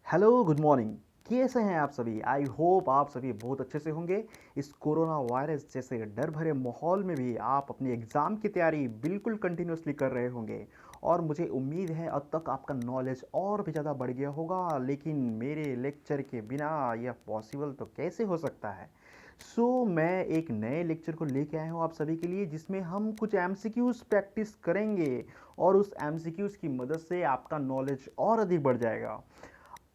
Hello, good morning. कैसे हैं आप सभी? आई होप आप सभी बहुत अच्छे से होंगे। इस कोरोना वायरस जैसे डर भरे माहौल में भी आप अपनी एग्ज़ाम की तैयारी बिल्कुल कंटिन्यूअसली कर रहे होंगे और मुझे उम्मीद है अब तक आपका नॉलेज और भी ज़्यादा बढ़ गया होगा। लेकिन मेरे लेक्चर के बिना यह पॉसिबल तो कैसे हो सकता है? मैं एक नए लेक्चर को लेके आया हूँ आप सभी के लिए, जिसमें हम कुछ एमसीक्यूज़ प्रैक्टिस करेंगे और उस एमसीक्यूज़ की मदद से आपका नॉलेज और अधिक बढ़ जाएगा।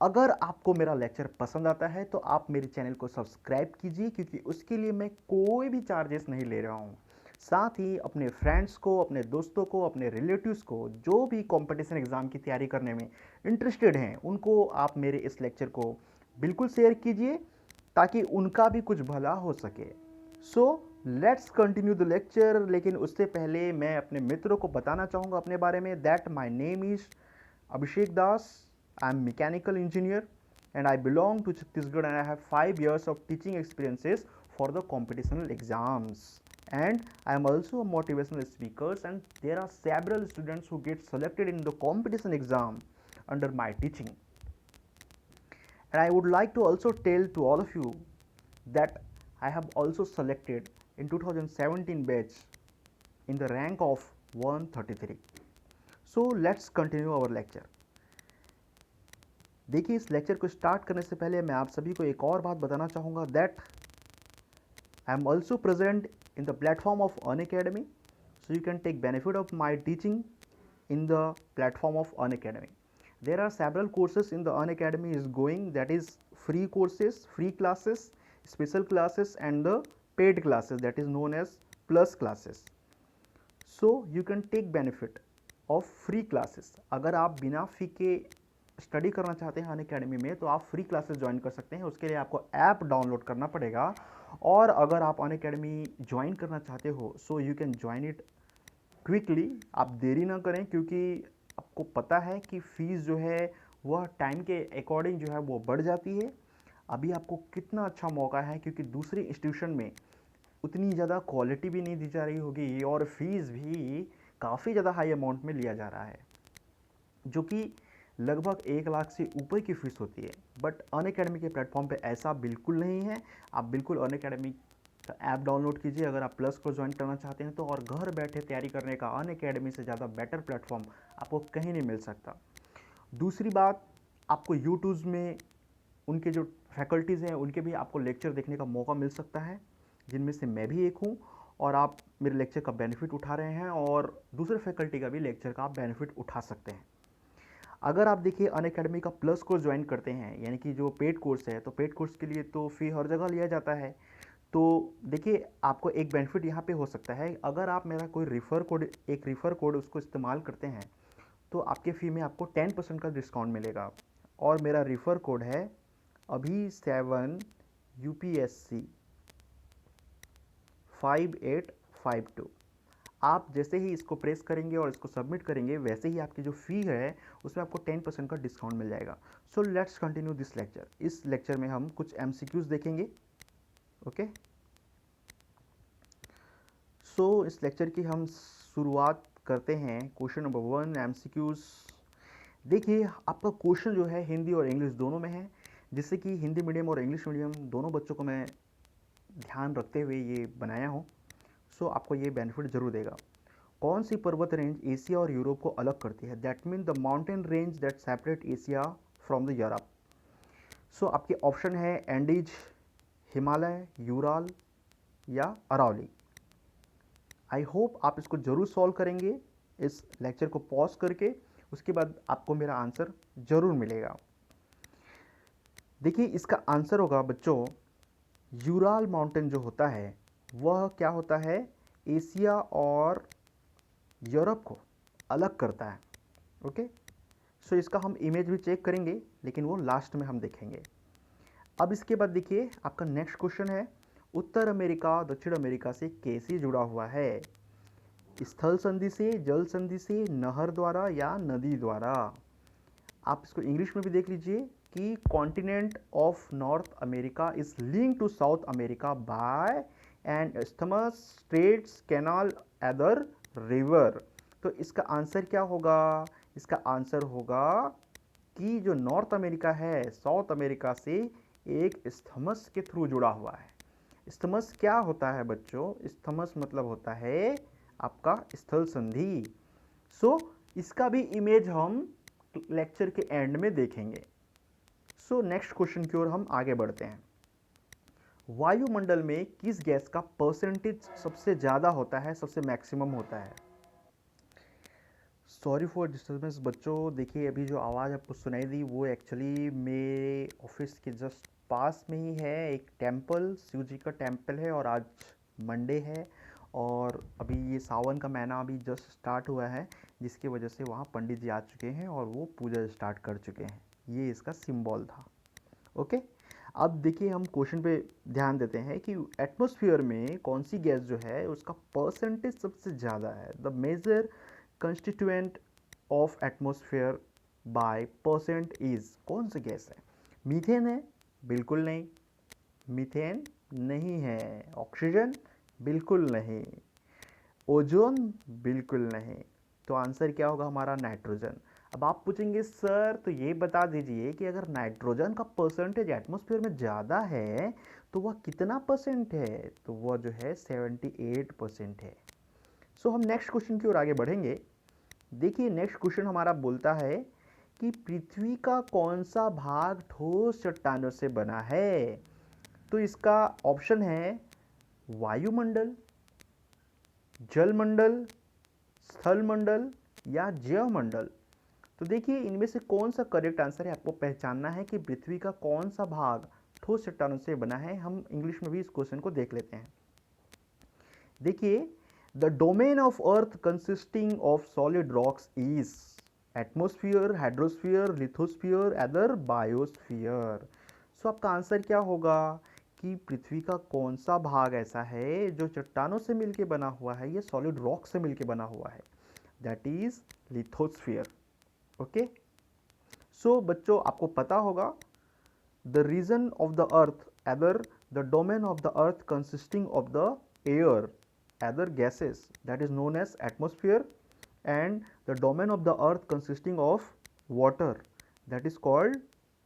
अगर आपको मेरा लेक्चर पसंद आता है तो आप मेरे चैनल को सब्सक्राइब कीजिए, क्योंकि उसके लिए मैं कोई भी चार्जेस नहीं ले रहा हूँ। साथ ही अपने फ्रेंड्स को, अपने दोस्तों को, अपने रिलेटिव्स को जो भी कंपटीशन एग्ज़ाम की तैयारी करने में इंटरेस्टेड हैं, उनको आप मेरे इस लेक्चर को बिल्कुल शेयर कीजिए ताकि उनका भी कुछ भला हो सके। सो लेट्स कंटिन्यू द लेक्चर। लेकिन उससे पहले मैं अपने मित्रों को बताना चाहूँगा अपने बारे में, that my name is Abhishek Das. I'm mechanical engineer and I belong to Chhattisgarh, and I have 5 years of teaching experiences for the competitional exams. And I am also a motivational speaker, and there are several students who get selected in the competition exam under my teaching. And I would like to also tell to all of you that I have also selected in 2017 batch in the rank of 133. So let's continue our lecture. देखिए, इस lecture को start करने से पहले मैं आप सभी को एक और बात बताना चाहूँगा, that I am also present in the platform of Unacademy, so you can take benefit of my teaching in the platform of Unacademy. There are several courses in the Unacademy is going, that is free courses, free classes, special classes, and the paid classes, that is known as plus classes. So you can take benefit of free classes. अगर आप बिना फी के study करना चाहते हैं Unacademy में तो आप फ्री क्लासेस ज्वाइन कर सकते हैं। उसके लिए आपको ऐप डाउनलोड करना पड़ेगा। और अगर आप अनअकैडमी ज्वाइन करना चाहते हो सो you can join it quickly. आप देरी ना करें, क्योंकि आपको पता है कि फ़ीस जो है वह टाइम के अकॉर्डिंग जो है वो बढ़ जाती है। अभी आपको कितना अच्छा मौका है, क्योंकि दूसरे इंस्टीट्यूशन में उतनी ज़्यादा क्वालिटी भी नहीं दी जा रही होगी और फीस भी काफ़ी ज़्यादा हाई अमाउंट में लिया जा रहा है, जो कि लगभग 1 लाख से ऊपर की फ़ीस होती है। बट अनअकैडमी के प्लेटफॉर्म पे ऐसा बिल्कुल नहीं है। आप बिल्कुल अनअकैडमी का ऐप डाउनलोड कीजिए अगर आप प्लस को ज्वाइन करना चाहते हैं तो, और घर बैठे तैयारी करने का अनअकैडमी से ज़्यादा बेटर प्लेटफॉर्म आपको कहीं नहीं मिल सकता। दूसरी बात, आपको यूट्यूब में उनके जो फैकल्टीज़ हैं उनके भी आपको लेक्चर देखने का मौका मिल सकता है, जिनमें से मैं भी एक हूँ। और आप मेरे लेक्चर का बेनिफिट उठा रहे हैं और दूसरे फैकल्टी का भी लेक्चर का आप बेनिफिट उठा सकते हैं। अगर आप देखिए अनअकैडमी का प्लस कोर्स ज्वाइन करते हैं, यानी कि जो पेड कोर्स है, तो पेड कोर्स के लिए तो फ़ी हर जगह लिया जाता है। तो देखिए, आपको एक बेनिफिट यहाँ पे हो सकता है, अगर आप मेरा कोई रिफ़र कोड उसको इस्तेमाल करते हैं तो आपके फ़ी में आपको 10% का डिस्काउंट मिलेगा। और मेरा रिफ़र कोड है अभी7 UPSC 5852। आप जैसे ही इसको प्रेस करेंगे और इसको सबमिट करेंगे, वैसे ही आपकी जो फ़ी है उसमें आपको 10% का डिस्काउंट मिल जाएगा। सो लेट्स कंटिन्यू दिस लेक्चर। इस लेक्चर में हम कुछ एमसीक्यूज़ देखेंगे। ओके, इस लेक्चर की हम शुरुआत करते हैं। Question number 1, MCQs. देखिए, आपका क्वेश्चन जो है हिंदी और इंग्लिश दोनों में है, जिससे कि हिंदी मीडियम और इंग्लिश मीडियम दोनों बच्चों को मैं ध्यान रखते हुए ये बनाया हूँ। आपको ये बेनिफिट ज़रूर देगा। कौन सी पर्वत रेंज एशिया और यूरोप को अलग करती है? That mean the mountain range that separate Asia from the Europe. आपके ऑप्शन है एंडीज, हिमालय, यूराल या अरावली। आई होप आप इसको ज़रूर सॉल्व करेंगे इस लेक्चर को पॉज करके, उसके बाद आपको मेरा आंसर ज़रूर मिलेगा। देखिए, इसका आंसर होगा बच्चों, यूराल माउंटेन जो होता है वह क्या होता है, एशिया और यूरोप को अलग करता है। ओके, इसका हम इमेज भी चेक करेंगे, लेकिन वो लास्ट में हम देखेंगे। अब इसके बाद देखिए, आपका नेक्स्ट क्वेश्चन है, उत्तर अमेरिका दक्षिण अमेरिका से कैसे जुड़ा हुआ है? स्थल संधि से, जल संधि से, नहर द्वारा या नदी द्वारा? आप इसको इंग्लिश में भी देख लीजिए कि continent of North America is link to South America by and isthmus, straits, canal, other river. तो इसका आंसर क्या होगा? इसका आंसर होगा कि जो नॉर्थ अमेरिका है साउथ अमेरिका से एक इस्थमस के थ्रू जुड़ा हुआ है। इस्थमस क्या होता है बच्चों? इस्थमस मतलब होता है आपका स्थल संधि। सो इसका भी इमेज हम लेक्चर के एंड में देखेंगे। सो नेक्स्ट क्वेश्चन की ओर हम आगे बढ़ते हैं। वायुमंडल में किस गैस का परसेंटेज सबसे ज़्यादा होता है, सबसे मैक्सिमम होता है? सॉरी फॉर डिस्टर्बेंस बच्चों, देखिए अभी जो आवाज़ आपको सुनाई दी वो एक्चुअली मेरे ऑफिस के जस्ट पास में ही है एक टेम्पल, शिव जी का टेम्पल है, और आज मंडे है और अभी ये सावन का महीना अभी जस्ट स्टार्ट हुआ है, जिसकी वजह से वहाँ पंडित जी आ चुके हैं और वो पूजा स्टार्ट कर चुके हैं। ये इसका सिंबल था। ओके, अब देखिए हम क्वेश्चन पे ध्यान देते हैं कि एटमॉस्फेयर में कौन सी गैस जो है उसका परसेंटेज सबसे ज़्यादा है। The major constituent of atmosphere by percent is, कौन सी गैस है? मीथेन है? बिल्कुल नहीं, मीथेन नहीं है। ऑक्सीजन? बिल्कुल नहीं। ओजोन? बिल्कुल नहीं। तो आंसर क्या होगा हमारा? नाइट्रोजन। अब आप पूछेंगे सर तो ये बता दीजिए कि अगर नाइट्रोजन का परसेंटेज एटमॉस्फेयर में ज़्यादा है तो वह कितना परसेंट है? तो वह जो है 78% है। सो हम नेक्स्ट क्वेश्चन की ओर आगे बढ़ेंगे। देखिए नेक्स्ट क्वेश्चन हमारा बोलता है कि पृथ्वी का कौन सा भाग ठोस चट्टानों से बना है? तो इसका ऑप्शन है वायुमंडल, जलमंडल, स्थलमंडल या जैवमंडल। तो देखिए इनमें से कौन सा करेक्ट आंसर है, आपको पहचानना है कि पृथ्वी का कौन सा भाग ठोस चट्टानों से बना है। हम इंग्लिश में भी इस क्वेश्चन को देख लेते हैं। देखिए, the domain of earth consisting of solid rocks is atmosphere, hydrosphere, lithosphere, other biosphere. So आपका आंसर क्या होगा कि पृथ्वी का कौन सा भाग ऐसा है जो चट्टानों से मिलकर बना हुआ है, ये सॉलिड रॉक से मिलकर बना हुआ है? That is lithosphere. Okay, so बच्चों आपको पता होगा the region of the earth, other the domain of the earth consisting of the air, other gases, that is known as atmosphere, and the domain of the earth consisting of water, that is called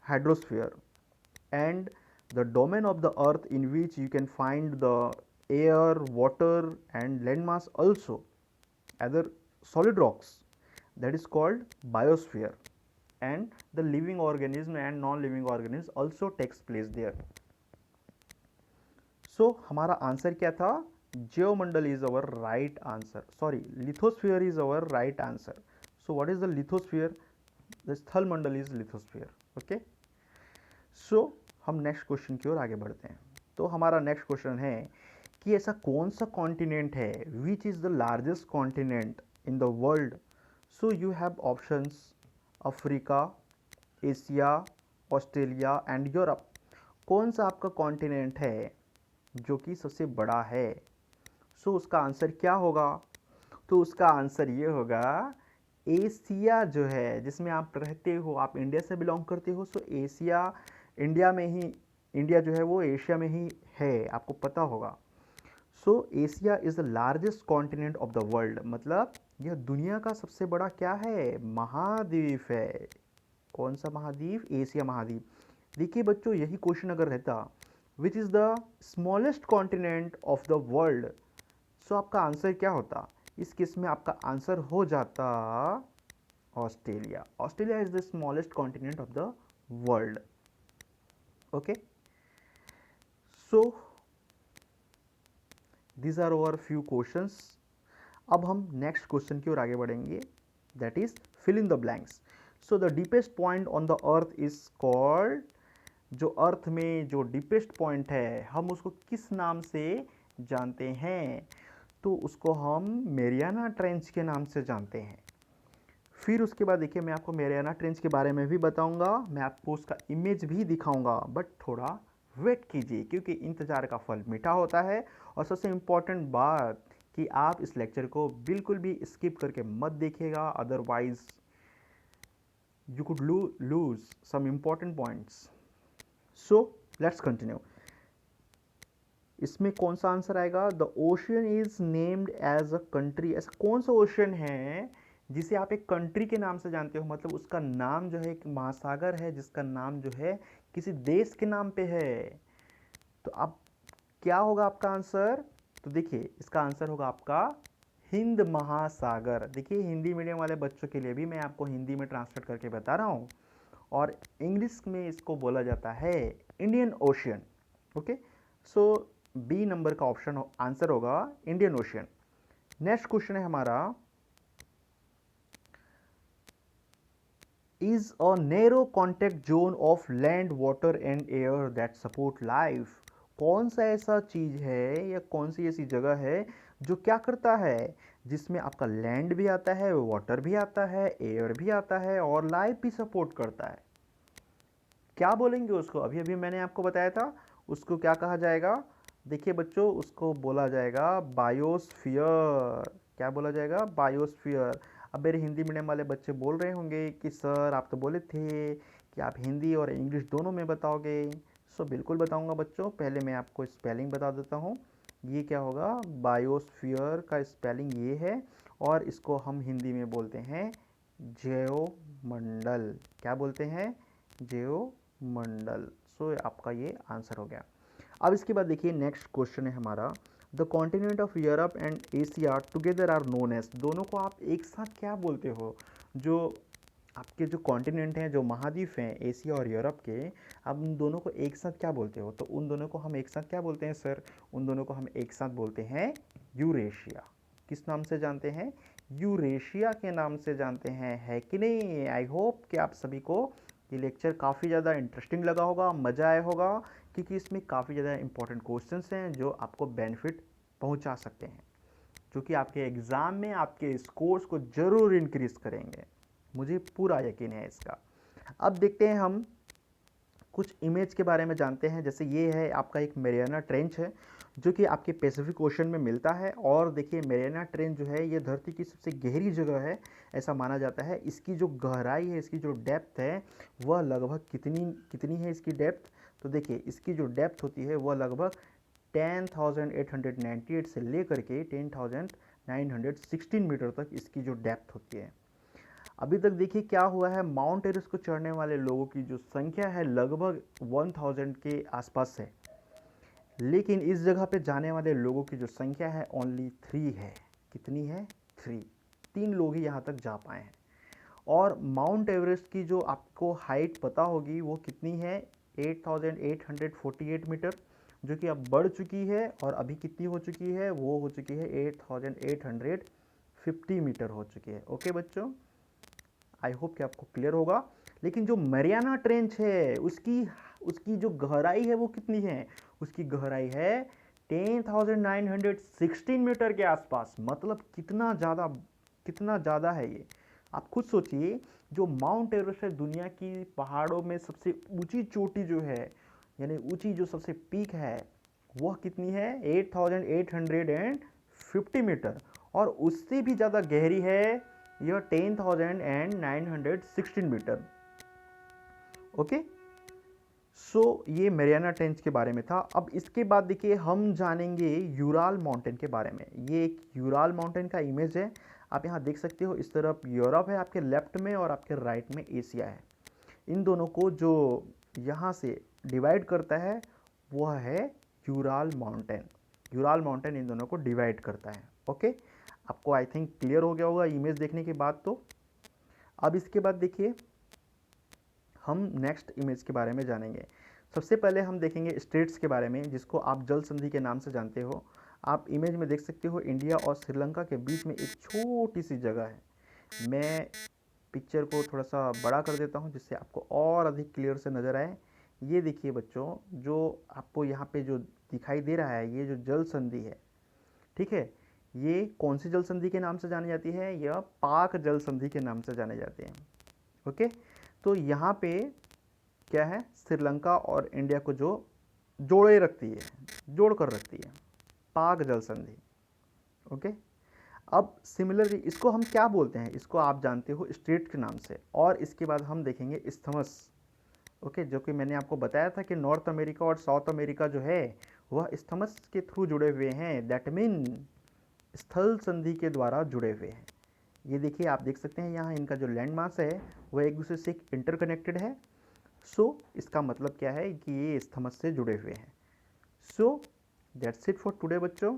hydrosphere, and the domain of the earth in which you can find the air, water and landmass also, other solid rocks, that is called biosphere, and the living organism and non-living organism also takes place there. So हमारा answer क्या था? geomandal is our right answer, sorry, lithosphere is our right answer. So what is the lithosphere? The स्थलमंडल is lithosphere. Okay, so हम next question की ओर आगे बढ़ते हैं। तो हमारा नेक्स्ट क्वेश्चन है कि ऐसा कौन सा कॉन्टिनेंट है विच is the largest continent in the world? So you have options Africa, Asia, Australia and Europe. कौन सा आपका कॉन्टिनेंट है जो कि सबसे बड़ा है? सो उसका आंसर क्या होगा? तो उसका आंसर ये होगा एशिया जो है, जिसमें आप रहते हो, आप इंडिया से बिलोंग करते हो। सो एशिया, इंडिया में ही, इंडिया जो है वो एशिया में ही है, आपको पता होगा। सो Asia is the largest continent of the world, मतलब यह दुनिया का सबसे बड़ा क्या है? महाद्वीप है। कौन सा महाद्वीप? एशिया महाद्वीप। देखिए बच्चों यही क्वेश्चन अगर रहता which is the smallest continent of the world, so आपका आंसर क्या होता? इस केस में आपका आंसर हो जाता Australia. Australia is the smallest continent of the world. Okay, so these are our few questions. अब हम नेक्स्ट क्वेश्चन की ओर आगे बढ़ेंगे, that is fill in the blanks. So the deepest point on the earth is called, जो earth में जो deepest point है हम उसको किस नाम से जानते हैं? तो उसको हम मेरियाना ट्रेंच के नाम से जानते हैं। फिर उसके बाद देखिए मैं आपको मेरियाना ट्रेंच के बारे में भी बताऊंगा, मैं आपको उसका इमेज भी दिखाऊंगा, बट थोड़ा वेट कीजिए क्योंकि इंतज़ार का फल मीठा होता है। और सबसे इम्पॉर्टेंट बात कि आप इस लेक्चर को बिल्कुल भी स्किप करके मत देखिएगा, otherwise you could lose some important points. So let's continue. इसमें कौन सा आंसर आएगा? The ocean is named as a country. ऐसा कौन सा ओशियन है जिसे आप एक कंट्री के नाम से जानते हो, मतलब उसका नाम जो है एक महासागर है जिसका नाम जो है किसी देश के नाम पे है। तो अब क्या होगा आपका आंसर? तो देखिए इसका आंसर होगा आपका हिंद महासागर। देखिए हिंदी मीडियम वाले बच्चों के लिए भी मैं आपको हिंदी में ट्रांसलेट करके बता रहा हूँ, और इंग्लिश में इसको बोला जाता है इंडियन ओशियन। ओके, सो बी नंबर का ऑप्शन आंसर होगा इंडियन ओशियन। नेक्स्ट क्वेश्चन है हमारा, is a narrow contact zone of land, water and air that support life। कौन सा ऐसा चीज है या कौन सी ऐसी जगह है जो क्या करता है, जिसमें आपका लैंड भी आता है, वाटर भी आता है, एयर भी आता है और लाइफ भी सपोर्ट करता है। क्या बोलेंगे उसको? अभी अभी मैंने आपको बताया था उसको क्या कहा जाएगा। देखिए बच्चों, उसको बोला जाएगा बायोस्फीयर। क्या बोला जाएगा? बायोस्फीयर। अब मेरे हिंदी मीडियम वाले बच्चे बोल रहे होंगे कि सर आप तो बोले थे कि आप हिंदी और इंग्लिश दोनों में बताओगे। सो बिल्कुल बताऊंगा बच्चों। पहले मैं आपको स्पेलिंग बता देता हूँ। ये क्या होगा? बायोस्फीयर का स्पेलिंग ये है, और इसको हम हिंदी में बोलते हैं जैवमंडल। क्या बोलते हैं? जैवमंडल। सो आपका ये आंसर हो गया। अब इसके बाद देखिए नेक्स्ट क्वेश्चन है हमारा, the continent of Europe and Asia together are known as. दोनों को आप एक साथ क्या बोलते हो? जो आपके जो कॉन्टिनेंट हैं, जो महाद्वीप हैं एशिया और यूरोप के, आप उन दोनों को एक साथ क्या बोलते हो? तो उन दोनों को हम एक साथ क्या बोलते हैं सर? उन दोनों को हम एक साथ बोलते हैं यूरेशिया। किस नाम से जानते हैं? यूरेशिया के नाम से जानते हैं, है कि नहीं? आई होप कि आप सभी को ये लेक्चर काफ़ी ज़्यादा इंटरेस्टिंग लगा होगा, मज़ा आया होगा, क्योंकि इसमें काफ़ी ज़्यादा इंपॉर्टेंट क्वेश्चंस हैं जो आपको बेनिफिट पहुंचा सकते हैं, जो कि आपके एग्ज़ाम में आपके स्कोर्स को ज़रूर इंक्रीज़ करेंगे। मुझे पूरा यकीन है इसका। अब देखते हैं हम कुछ इमेज के बारे में जानते हैं। जैसे ये है आपका एक मैरियाना ट्रेंच है, जो कि आपके पैसिफिक ओशन में मिलता है। और देखिए मैरियाना ट्रेंच जो है ये धरती की सबसे गहरी जगह है, ऐसा माना जाता है। इसकी जो गहराई है, इसकी जो डेप्थ है, वह लगभग कितनी कितनी है इसकी डेप्थ? तो देखिए इसकी जो डेप्थ होती है वह लगभग 10,898 से लेकर के 10,916 मीटर तक इसकी जो डेप्थ होती है। अभी तक देखिए क्या हुआ है, माउंट एवरेस्ट को चढ़ने वाले लोगों की जो संख्या है लगभग 1000 के आसपास है, लेकिन इस जगह पे जाने वाले लोगों की जो संख्या है ओनली 3 है। कितनी है? 3 लोग ही यहाँ तक जा पाए हैं। और माउंट एवरेस्ट की जो आपको हाइट पता होगी वो कितनी है? 8848 मीटर, जो कि अब बढ़ चुकी है, और अभी कितनी हो चुकी है? वो हो चुकी है 8850 मीटर हो चुकी है। ओके बच्चों, आई होप कि आपको क्लियर होगा। लेकिन जो मैरियाना ट्रेंच है उसकी उसकी जो गहराई है वो कितनी है? उसकी गहराई है 10,916 मीटर के आसपास। मतलब कितना ज़्यादा है ये, आप खुद सोचिए। जो माउंट एवरेस्ट है दुनिया की पहाड़ों में सबसे ऊंची चोटी जो है, यानी ऊंची जो सबसे पीक है, वह कितनी है? 8,850 मीटर। और उससे भी ज़्यादा गहरी है यह 10,916 मीटर। ओके, सो ये मैरियाना ट्रेंच के बारे में था। अब इसके बाद देखिए हम जानेंगे यूराल माउंटेन के बारे में। ये एक यूराल माउंटेन का इमेज है, आप यहाँ देख सकते हो। इस तरफ यूरोप है आपके लेफ्ट में, और आपके राइट में एशिया है। इन दोनों को जो यहाँ से डिवाइड करता है वह है Ural mountain. Ural mountain in दोनों को डिवाइड करता है। ओके, आपको आई थिंक क्लियर हो गया होगा इमेज देखने के बाद। तो अब इसके बाद देखिए हम नेक्स्ट इमेज के बारे में जानेंगे। सबसे पहले हम देखेंगे स्टेट्स के बारे में, जिसको आप जल संधि के नाम से जानते हो। आप इमेज में देख सकते हो इंडिया और श्रीलंका के बीच में एक छोटी सी जगह है। मैं पिक्चर को थोड़ा सा बड़ा कर देता हूँ जिससे आपको और अधिक क्लियर से नज़र आए। ये देखिए बच्चों, जो आपको यहाँ पे जो दिखाई दे रहा है, ये जो जल संधि है, ठीक है, ये कौन सी जल संधि के नाम से जानी जाती है? यह पाक जल संधि के नाम से जाने जाते हैं। ओके, तो यहाँ पे क्या है? श्रीलंका और इंडिया को जो जोड़े रखती है, जोड़ कर रखती है, पाक जल संधि। ओके, अब सिमिलरली इसको हम क्या बोलते हैं? इसको आप जानते हो स्ट्रेट के नाम से। और इसके बाद हम देखेंगे इस्थमस। ओके, जो कि मैंने आपको बताया था कि नॉर्थ अमेरिका और साउथ अमेरिका जो है वह इस्थमस के थ्रू जुड़े हुए हैं। दैट मीन स्थल संधि के द्वारा जुड़े हुए हैं। ये देखिए, आप देख सकते हैं यहाँ इनका जो लैंड मास है वह एक दूसरे से इंटरकनेक्टेड है। सो इसका मतलब क्या है कि ये स्थमस से जुड़े हुए हैं। So that's it for today बच्चों।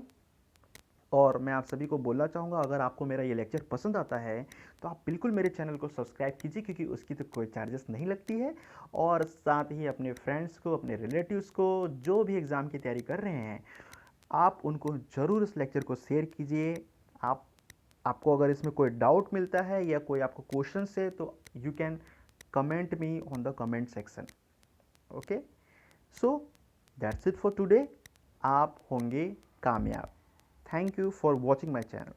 और मैं आप सभी को बोलना चाहूँगा, अगर आपको मेरा ये लेक्चर पसंद आता है तो आप बिल्कुल मेरे चैनल को सब्सक्राइब कीजिए, क्योंकि उसकी तो कोई चार्जेस नहीं लगती है। और साथ ही अपने फ्रेंड्स को, अपने रिलेटिव्स को, जो भी एग्ज़ाम की तैयारी कर रहे हैं, आप उनको ज़रूर इस लेक्चर को शेयर कीजिए। आपको अगर इसमें कोई डाउट मिलता है या कोई आपको क्वेश्चन है तो you can comment me on the comment section. Okay, so that's it for today. आप होंगे कामयाब। Thank you for watching my channel.